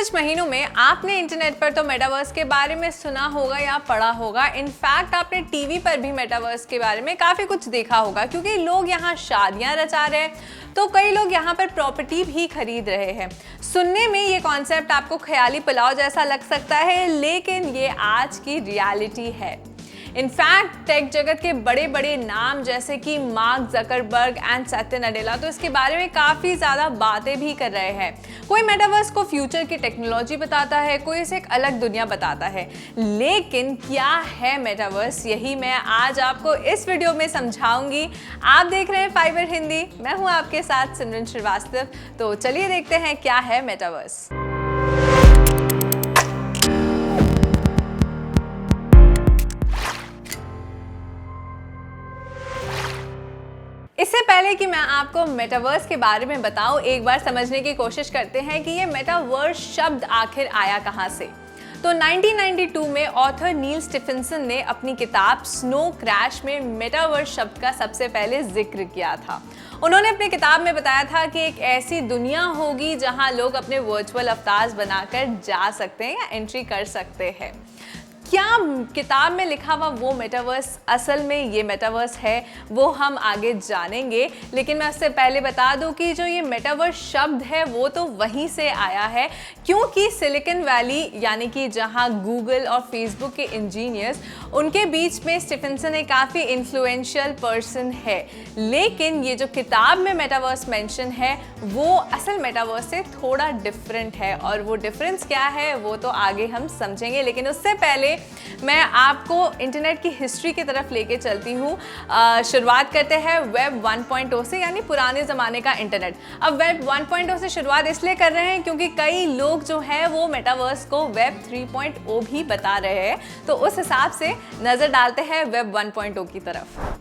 कुछ महीनों में आपने इंटरनेट पर तो मेटावर्स के बारे में सुना होगा या पढ़ा होगा। इनफैक्ट आपने टीवी पर भी मेटावर्स के बारे में काफ़ी कुछ देखा होगा, क्योंकि लोग यहाँ शादियाँ रचा रहे हैं तो कई लोग यहाँ पर प्रॉपर्टी भी खरीद रहे हैं। सुनने में ये कॉन्सेप्ट आपको ख्याली पुलाव जैसा लग सकता है, लेकिन ये आज की रियलिटी है। इनफैक्ट टेक जगत के बड़े बड़े नाम जैसे कि मार्क जकरबर्ग एंड सत्य नडेला तो इसके बारे में काफ़ी ज़्यादा बातें भी कर रहे हैं। कोई मेटावर्स को फ्यूचर की टेक्नोलॉजी बताता है, कोई इसे एक अलग दुनिया बताता है, लेकिन क्या है मेटावर्स, यही मैं आज आपको इस वीडियो में समझाऊंगी। आप देख रहे हैं फाइबर हिंदी, मैं हूँ आपके साथ सिमरन श्रीवास्तव। तो चलिए देखते हैं क्या है मेटावर्स। इससे पहले कि मैं आपको मेटावर्स के बारे में बताऊं, एक बार समझने की कोशिश करते हैं कि ये मेटावर्स शब्द आखिर आया कहां से। तो 1992 में ऑथर नील स्टीफेंसन ने अपनी किताब स्नो क्रैश में मेटावर्स शब्द का सबसे पहले जिक्र किया था। उन्होंने अपनी किताब में बताया था कि एक ऐसी दुनिया होगी जहां लोग अपने वर्चुअल अवतार बनाकर जा सकते हैं या एंट्री कर सकते हैं। क्या किताब में लिखा हुआ वो मेटावर्स असल में ये मेटावर्स है, वो हम आगे जानेंगे। लेकिन मैं उससे पहले बता दूं कि जो ये मेटावर्स शब्द है वो तो वहीं से आया है, क्योंकि सिलिकॉन वैली यानी कि जहां गूगल और फेसबुक के इंजीनियर्स, उनके बीच में स्टीफेंसन एक काफ़ी इन्फ्लुएंशियल पर्सन है। लेकिन ये जो किताब में मेटावर्स मेंशन है वो असल मेटावर्स से थोड़ा डिफरेंट है, और वो डिफरेंस क्या है वो तो आगे हम समझेंगे। लेकिन उससे पहले मैं आपको इंटरनेट की हिस्ट्री की तरफ लेके चलती हूँ। शुरुआत करते हैं वेब 1.0 से, यानी पुराने ज़माने का इंटरनेट। अब वेब 1.0 से शुरुआत इसलिए कर रहे हैं क्योंकि कई लोग जो है वो मेटावर्स को वेब 3.0 भी बता रहे हैं, तो उस हिसाब से नज़र डालते हैं वेब 1.0 की तरफ।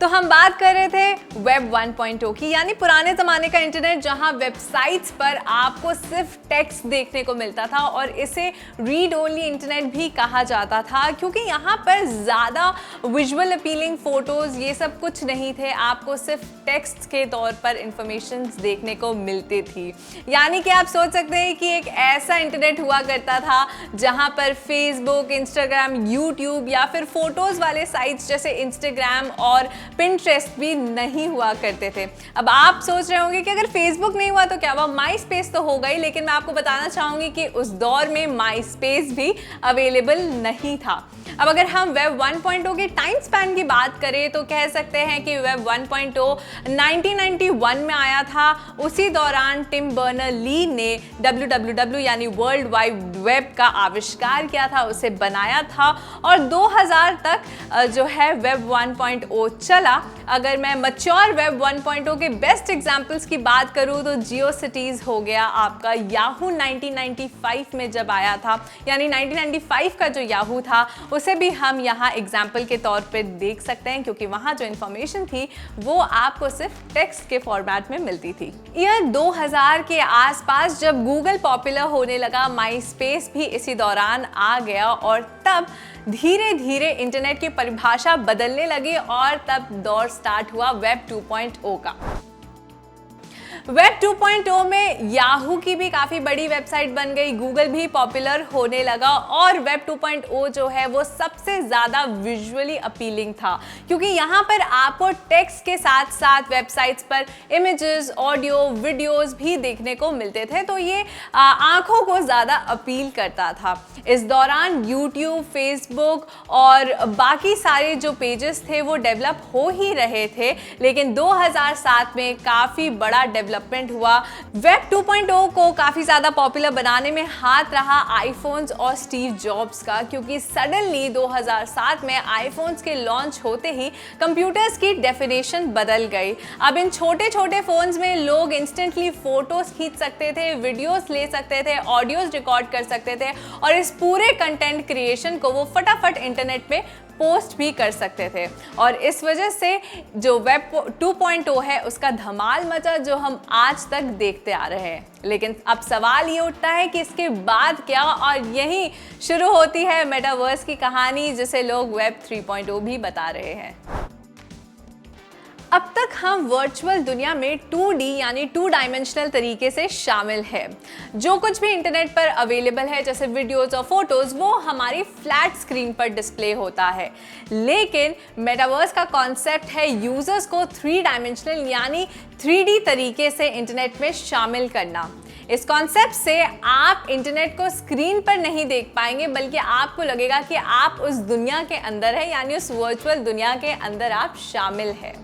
तो हम बात कर रहे थे वेब 1.0 की, यानी पुराने ज़माने का इंटरनेट, जहां वेबसाइट्स पर आपको सिर्फ टेक्स्ट देखने को मिलता था, और इसे रीड ओनली इंटरनेट भी कहा जाता था, क्योंकि यहाँ पर ज़्यादा विजुअल अपीलिंग फ़ोटोज़ ये सब कुछ नहीं थे। आपको सिर्फ टेक्स्ट के तौर पर इंफॉर्मेशन देखने को मिलती थी। यानी कि आप सोच सकते हैं कि एक ऐसा इंटरनेट हुआ करता था जहाँ पर फेसबुक, इंस्टाग्राम, यूट्यूब या फिर फ़ोटोज़ वाले साइट्स जैसे इंस्टाग्राम और पिंटरेस्ट भी नहीं हुआ करते थे। अब आप सोच रहे होंगे कि अगर फेसबुक नहीं हुआ तो क्या हुआ, माई स्पेस तो हो गई, लेकिन मैं आपको बताना चाहूंगी कि उस दौर में माई स्पेस भी अवेलेबल नहीं था। अब अगर हम वेब 1.0 के टाइम स्पैन की बात करें तो कह सकते हैं कि वेब 1.0 1991 में आया था। उसी दौरान टिम बर्नर-ली ने www यानी वर्ल्ड वाइड वेब का आविष्कार किया था, उसे बनाया था, और 2000 तक जो है वेब 1.0 चला। अगर मैं मैच्योर वेब 1.0 के बेस्ट एग्जांपल्स की बात करूं तो जियो सिटीज हो गया आपका। याहू 1995 में जब आया था, यानी 1995 का जो याहू था उसे भी हम यहाँ एग्जाम्पल के तौर पे देख सकते हैं, क्योंकि वहाँ जो इन्फॉर्मेशन थी वो आपको सिर्फ टेक्स्ट के फॉर्मेट में मिलती थी। ईयर 2000 के आसपास जब गूगल पॉपुलर होने लगा, माई स्पेस भी इसी दौरान आ गया, और तब धीरे धीरे इंटरनेट की परिभाषा बदलने लगी, और तब दौर स्टार्ट हुआ वेब 2.0 का। वेब 2.0 में याहू की भी काफ़ी बड़ी वेबसाइट बन गई, गूगल भी पॉपुलर होने लगा, और वेब 2.0 जो है वो सबसे ज़्यादा विजुअली अपीलिंग था, क्योंकि यहाँ पर आपको टेक्स्ट के साथ साथ वेबसाइट्स पर इमेजेस, ऑडियो, वीडियोस भी देखने को मिलते थे, तो ये आँखों को ज़्यादा अपील करता था। इस दौरान यूट्यूब, फेसबुक और बाकी सारे जो पेजेस थे वो डेवलप हो ही रहे थे, लेकिन 2007 में काफ़ी बड़ा डेवलपमेंट हुआ। वेब 2.0 को काफ़ी ज़्यादा पॉपुलर बनाने में हाथ रहा आईफोन्स और स्टीव जॉब्स का, क्योंकि सडनली 2007 में आईफोन्स के लॉन्च होते ही कंप्यूटर्स की डेफिनेशन बदल गई। अब इन छोटे छोटे फ़ोन्स में लोग इंस्टेंटली फ़ोटोज़ खींच सकते थे, वीडियोस ले सकते थे, ऑडियोज़ रिकॉर्ड कर सकते थे, और इस पूरे कंटेंट क्रिएशन को वो फटाफट इंटरनेट पे पोस्ट भी कर सकते थे। और इस वजह से जो वेब 2.0 है उसका धमाल मचा, जो हम आज तक देखते आ रहे हैं। लेकिन अब सवाल ये उठता है कि इसके बाद क्या, और यही शुरू होती है मेटावर्स की कहानी, जिसे लोग वेब 3.0 भी बता रहे हैं। अब तक हम वर्चुअल दुनिया में 2D यानी 2 डायमेंशनल तरीके से शामिल है। जो कुछ भी इंटरनेट पर अवेलेबल है जैसे वीडियोस और फोटोज वो हमारी फ्लैट स्क्रीन पर डिस्प्ले होता है, लेकिन मेटावर्स का कॉन्सेप्ट है यूजर्स को 3 डायमेंशनल यानी 3D तरीके से इंटरनेट में शामिल करना। इस कॉन्सेप्ट से आप इंटरनेट को स्क्रीन पर नहीं देख पाएंगे बल्कि आपको लगेगा कि आप उस दुनिया के अंदर है, यानी उस वर्चुअल दुनिया के अंदर आप शामिल है।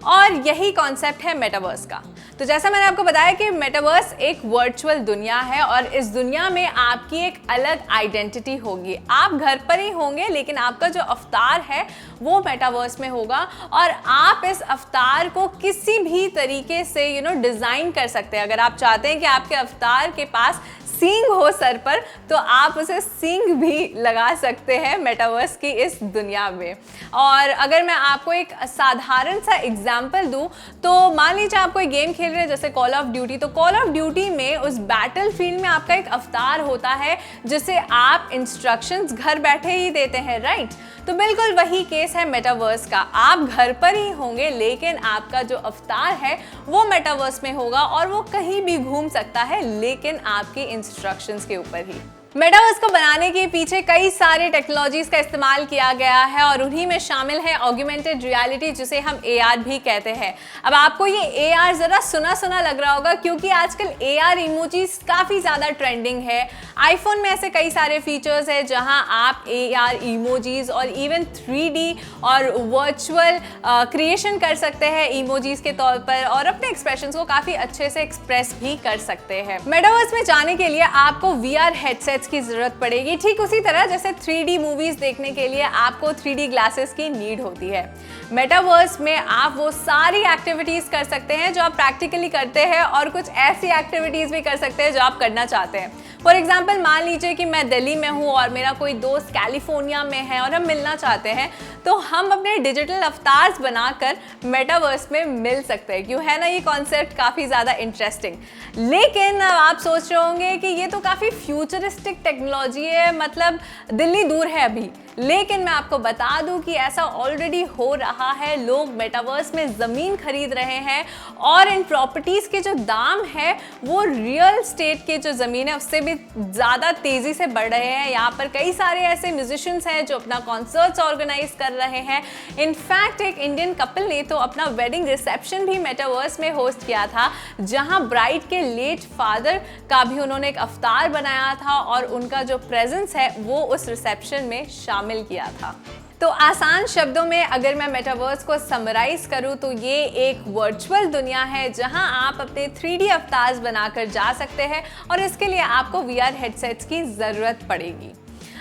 और यही कॉन्सेप्ट है मेटावर्स का। तो जैसा मैंने आपको बताया कि मेटावर्स एक वर्चुअल दुनिया है और इस दुनिया में आपकी एक अलग आइडेंटिटी होगी। आप घर पर ही होंगे लेकिन आपका जो अवतार है वो मेटावर्स में होगा और आप इस अवतार को किसी भी तरीके से डिजाइन कर सकते हैं। अगर आप चाहते हैं कि आपके अवतार के पास सींग हो सर पर तो आप उसे सींग भी लगा सकते हैं मेटावर्स की इस दुनिया में। और अगर मैं आपको एक साधारण सा एग्जांपल दूं तो मान लीजिए आप कोई गेम खेल रहे हैं जैसे कॉल ऑफ ड्यूटी, तो कॉल ऑफ ड्यूटी में उस बैटल फील्ड में आपका एक अवतार होता है जिसे आप इंस्ट्रक्शंस घर बैठे ही देते हैं, राइट? तो बिल्कुल वही केस है मेटावर्स का। आप घर पर ही होंगे लेकिन आपका जो अवतार है वो मेटावर्स में होगा और वो कहीं भी घूम सकता है लेकिन आपकी इंस्ट्रक्शंस के ऊपर ही। मेटावर्स को बनाने के पीछे कई सारे टेक्नोलॉजीज का इस्तेमाल किया गया है और उन्हीं में शामिल है ऑगमेंटेड रियलिटी जिसे हम AR भी कहते हैं। अब आपको ये AR जरा सुना सुना लग रहा होगा क्योंकि आजकल AR इमोजीज काफ़ी ज़्यादा ट्रेंडिंग है। आईफोन में ऐसे कई सारे फीचर्स है जहां आप AR इमोजीज और इवन 3D और वर्चुअल क्रिएशन कर सकते हैं इमोजीज के तौर पर और अपने एक्सप्रेशंस को काफ़ी अच्छे से एक्सप्रेस भी कर सकते हैं। मेटावर्स में जाने के लिए आपको VR हेडसेट की जरूरत पड़ेगी, ठीक उसी तरह जैसे 3D मूवीज देखने के लिए आपको 3D ग्लासेस की नीड होती है। मेटावर्स में आप वो सारी एक्टिविटीज कर सकते हैं जो आप प्रैक्टिकली करते हैं और कुछ ऐसी एक्टिविटीज भी कर सकते हैं जो आप करना चाहते हैं। फॉर एग्जाम्पल मान लीजिए कि मैं दिल्ली में हूँ और मेरा कोई दोस्त कैलिफोर्निया में है और हम मिलना चाहते हैं तो हम अपने डिजिटल अवतार्स बनाकर मेटावर्स में मिल सकते हैं। क्यों है ना ये कॉन्सेप्ट काफ़ी ज़्यादा इंटरेस्टिंग। लेकिन आप सोच रहे होंगे कि ये तो काफ़ी फ्यूचरिस्टिक टेक्नोलॉजी है, मतलब दिल्ली दूर है अभी। लेकिन मैं आपको बता दूं कि ऐसा ऑलरेडी हो रहा है। लोग मेटावर्स में ज़मीन खरीद रहे हैं और इन प्रॉपर्टीज़ के जो दाम है वो रियल स्टेट के जो ज़मीन है उससे भी ज़्यादा तेज़ी से बढ़ रहे हैं। यहाँ पर कई सारे ऐसे म्यूजिशियंस हैं जो अपना कॉन्सर्ट्स ऑर्गेनाइज कर रहे हैं। इनफैक्ट एक इंडियन कपल ने तो अपना वेडिंग रिसेप्शन भी मेटावर्स में होस्ट किया था जहाँ ब्राइड के लेट फादर का भी उन्होंने एक अवतार बनाया था और उनका जो प्रेजेंस है वो उस रिसेप्शन में शामिल किया था। तो आसान शब्दों में अगर मैं मेटावर्स को समराइज करूं तो ये एक वर्चुअल दुनिया है जहां आप अपने 3D अवतार्स बनाकर जा सकते हैं और इसके लिए आपको VR हेडसेट्स की ज़रूरत पड़ेगी।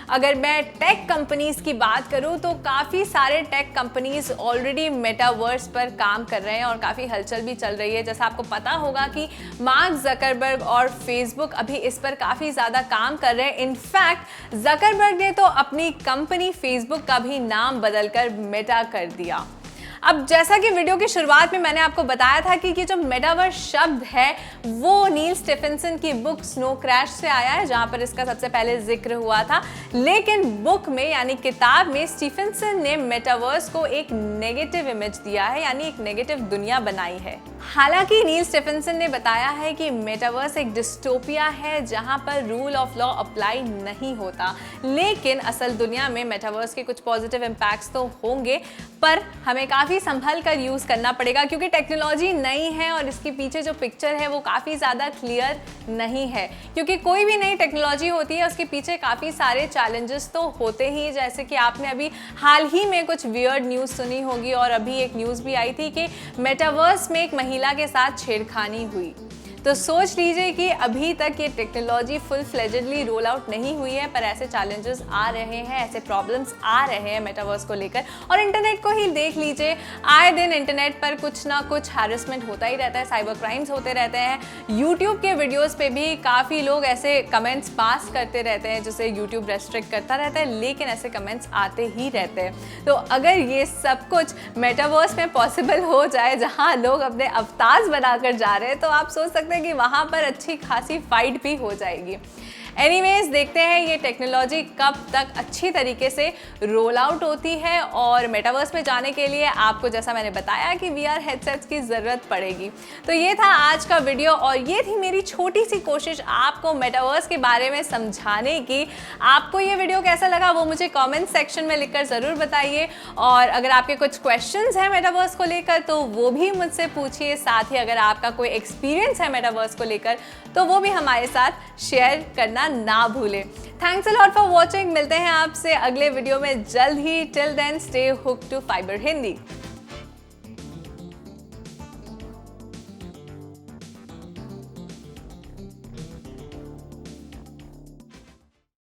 अगर मैं टेक कंपनीज़ की बात करूं तो काफ़ी सारे टेक कंपनीज़ ऑलरेडी मेटावर्स पर काम कर रहे हैं और काफ़ी हलचल भी चल रही है। जैसा आपको पता होगा कि मार्क जकरबर्ग और फेसबुक अभी इस पर काफ़ी ज़्यादा काम कर रहे हैं। इनफैक्ट जकरबर्ग ने तो अपनी कंपनी फेसबुक का भी नाम बदलकर मेटा कर दिया। अब जैसा कि वीडियो की शुरुआत में मैंने आपको बताया था कि ये जो मेटावर्स शब्द है वो नील स्टीफेंसन की बुक स्नो क्रैश से आया है जहां पर इसका सबसे पहले जिक्र हुआ था। लेकिन बुक में यानी किताब में स्टीफेंसन ने मेटावर्स को एक नेगेटिव इमेज दिया है, यानी एक नेगेटिव दुनिया बनाई है। हालांकि नील स्टीफेंसन ने बताया है कि मेटावर्स एक डिस्टोपिया है जहां पर रूल ऑफ लॉ अप्लाई नहीं होता, लेकिन असल दुनिया में मेटावर्स के कुछ पॉजिटिव इम्पैक्ट्स तो होंगे पर हमें काफ़ी संभल कर यूज़ करना पड़ेगा क्योंकि टेक्नोलॉजी नई है और इसके पीछे जो पिक्चर है वो काफ़ी ज़्यादा क्लियर नहीं है। क्योंकि कोई भी नई टेक्नोलॉजी होती है उसके पीछे काफ़ी सारे चैलेंजेस तो होते ही, जैसे कि आपने अभी हाल ही में कुछ वियर्ड न्यूज़ सुनी होगी और अभी एक न्यूज़ भी आई थी कि मेटावर्स में एक महिला के साथ छेड़खानी हुई। तो सोच लीजिए कि अभी तक ये टेक्नोलॉजी फुल फ्लेजेडली रोल आउट नहीं हुई है पर ऐसे चैलेंजेस आ रहे हैं, ऐसे प्रॉब्लम्स आ रहे हैं मेटावर्स को लेकर। और इंटरनेट को ही देख लीजिए, आए दिन इंटरनेट पर कुछ ना कुछ हैरेसमेंट होता ही रहता है, साइबर क्राइम्स होते रहते हैं। यूट्यूब के वीडियोस पे भी काफ़ी लोग ऐसे कमेंट्स पास करते रहते हैं जिसे यूट्यूब रेस्ट्रिक्ट करता रहता है, लेकिन ऐसे कमेंट्स आते ही रहते हैं। तो अगर ये सब कुछ मेटावर्स में पॉसिबल हो जाए जहाँ लोग अपने अवतार्स बनाकर जा रहे हैं तो आप सोच सकते हैं कि वहाँ पर अच्छी खासी फाइट भी हो जाएगी। एनीवेज, देखते हैं ये टेक्नोलॉजी कब तक अच्छी तरीके से रोल आउट होती है और मेटावर्स में जाने के लिए आपको, जैसा मैंने बताया, कि VR हेडसेट्स की ज़रूरत पड़ेगी। तो ये था आज का वीडियो और ये थी मेरी छोटी सी कोशिश आपको मेटावर्स के बारे में समझाने की। आपको ये वीडियो कैसा लगा वो मुझे कमेंट सेक्शन में लिखकर ज़रूर बताइए, और अगर आपके कुछ क्वेश्चंस हैं मेटावर्स को लेकर तो वो भी मुझसे पूछिए। साथ ही अगर आपका कोई एक्सपीरियंस है मेटावर्स को लेकर तो वो भी हमारे साथ शेयर करना ना भूलें। Thanks a lot for watching. मिलते हैं आपसे अगले वीडियो में जल्द ही। Till then stay hooked to fiber Hindi.